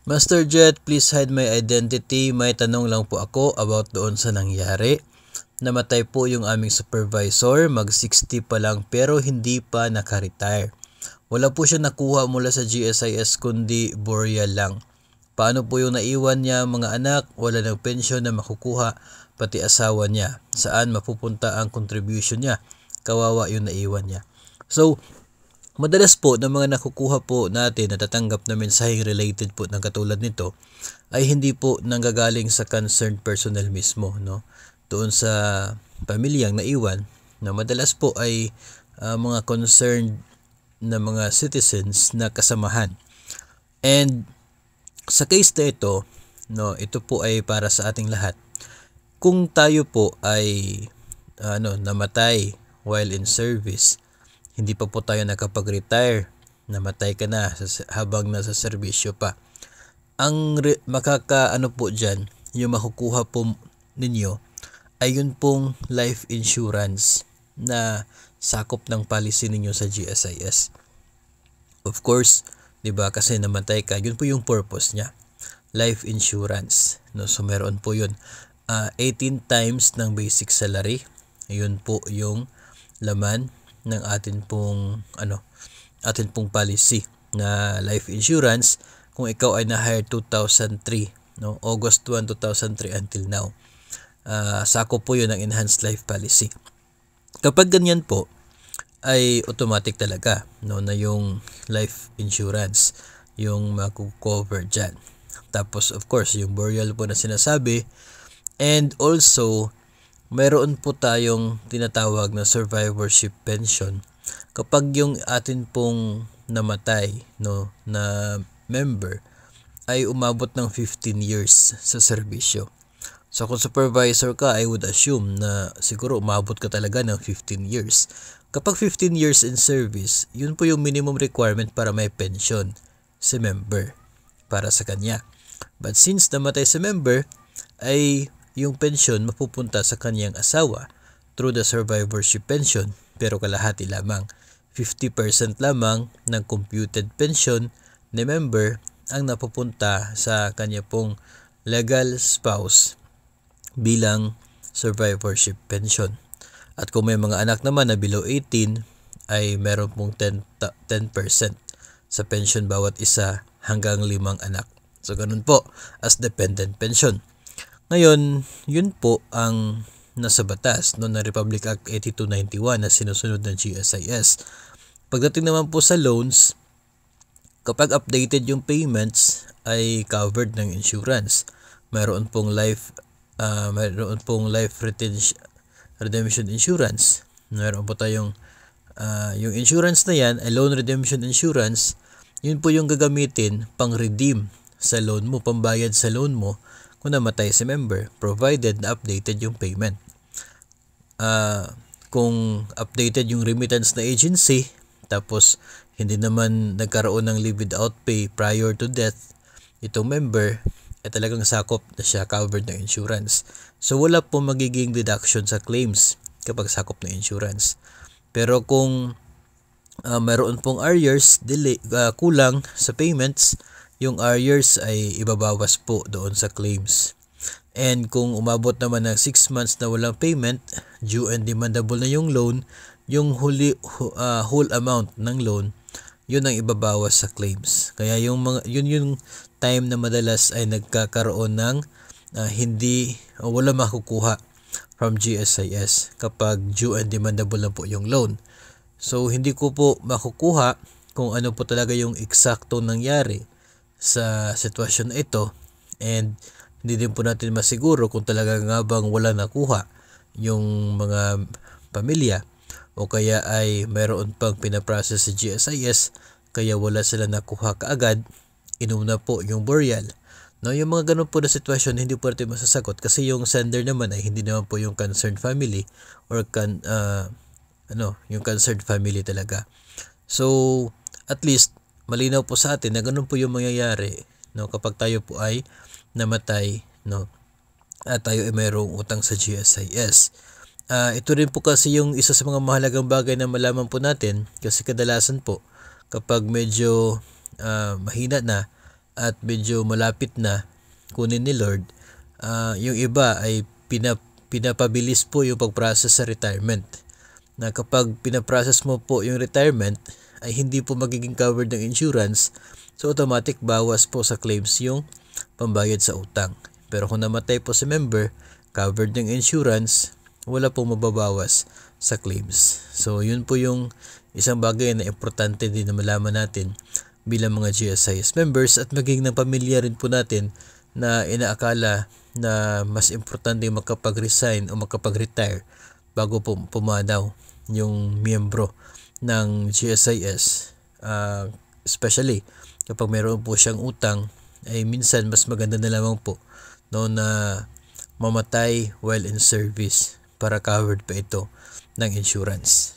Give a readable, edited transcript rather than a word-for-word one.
Master Jet, please hide my identity. May tanong lang po ako about doon sa nangyari. Namatay po yung aming supervisor, mag 60 pa lang pero hindi pa naka-retire. Wala po siya nakuha mula sa GSIS kundi burial lang. Paano po yung naiwan niya mga anak? Wala ng pensyon na makukuha, pati asawa niya. Saan mapupunta ang contribution niya? Kawawa yung naiwan niya. So, madalas po ng mga nakukuha po natin, natatanggap na mensaheng related po ng katulad nito ay hindi po nanggagaling sa concerned personnel mismo, no? Doon sa pamilyang naiwan na madalas po ay mga concerned na mga citizens na kasamahan. And sa case na ito, no, ito po ay para sa ating lahat. Kung tayo po ay namatay while in service, hindi pa po tayo nakapag-retire, namatay ka na habang nasa serbisyo pa. Ang po dyan, yung makukuha po ninyo ay yun pong life insurance na sakop ng policy ninyo sa GSIS. Of course, 'di ba? Kasi namatay ka, yun po yung purpose niya. Life insurance, no? So meron po yun. 18 times ng basic salary. Yun po yung laman ng atin pong policy na life insurance kung ikaw ay na-hire 2003, no? August 1, 2003 until now. Sakop po yun ng enhanced life policy. Kapag ganyan po, ay automatic talaga, no, na yung life insurance yung maku-cover dyan. Tapos of course yung burial po na sinasabi, and also mayroon po tayong tinatawag na survivorship pension kapag yung atin pong namatay, no, na member ay umabot ng 15 years sa serbisyo. So kung supervisor ka, I would assume na siguro umabot ka talaga ng 15 years. Kapag 15 years in service, yun po yung minimum requirement para may pension si member para sa kanya. But since namatay si member, ay yung pension mapupunta sa kanyang asawa through the survivorship pension, pero kalahati lamang. 50% lamang ng computed pension ni member ang napupunta sa kanya pong legal spouse bilang survivorship pension. At kung may mga anak naman na below 18, ay meron pong 10% sa pension bawat isa hanggang 5 anak. So ganun po as dependent pension. Ngayon, yun po ang nasa batas no, na Republic Act 8291 na sinusunod ng GSIS. Pagdating naman po sa loans, kapag updated yung payments ay covered ng insurance. Mayroon pong life redemption insurance. Mayroon po tayong yung insurance na yan ay loan redemption insurance. Yun po yung gagamitin pang redeem sa loan mo, pambayad sa loan mo kung namatay si member, provided na updated yung payment. Kung updated yung remittance na agency, tapos hindi naman nagkaroon ng leave without pay prior to death itong member, talagang sakop na siya, covered ng insurance. So wala po magiging deduction sa claims kapag sakop ng insurance. Pero kung mayroon pong arrears, kulang sa payments, yung arrears ay ibabawas po doon sa claims. And kung umabot naman ng 6 months na walang payment, due and demandable na yung loan, yung whole amount ng loan, yun ang ibabawas sa claims. Kaya yun yung time na madalas ay nagkakaroon ng wala makukuha from GSIS kapag due and demandable na po yung loan. So hindi ko po makukuha kung ano po talaga yung eksakto nangyari sa sitwasyon na ito, and hindi din po natin masiguro kung talaga nga bang wala nakuha yung mga pamilya o kaya ay mayroon pang pinaprocess sa GSIS kaya wala sila nakuha kaagad, inuna po yung burial. No, yung mga ganun po na sitwasyon hindi po natin masasagot kasi yung sender naman ay hindi naman po yung concerned family or yung concerned family talaga. So at least malinaw po sa atin na ganun po yung mangyayari, no, kapag tayo po ay namatay, no, at tayo ay mayroong utang sa GSIS. Ito rin po kasi yung isa sa mga mahalagang bagay na malaman po natin kasi kadalasan po kapag medyo mahina na at medyo malapit na kunin ni Lord, yung iba ay pinapabilis po yung pag-process sa retirement. Na kapag pinaprocess mo po yung retirement ay hindi po magiging covered ng insurance, so automatic bawas po sa claims yung pambayad sa utang. Pero kung namatay po si member, covered ng insurance, wala pong mababawas sa claims. So yun po yung isang bagay na importante din na malaman natin bilang mga GSIS members, at maging ng pamilya rin po natin na inaakala na mas importante makapag-resign o makapag-retire bago po pumanaw yung miyembro ng GSIS. Especially kapag meron po siyang utang, ay minsan mas maganda na lamang po no, na mamatay while in service para covered pa ito ng insurance.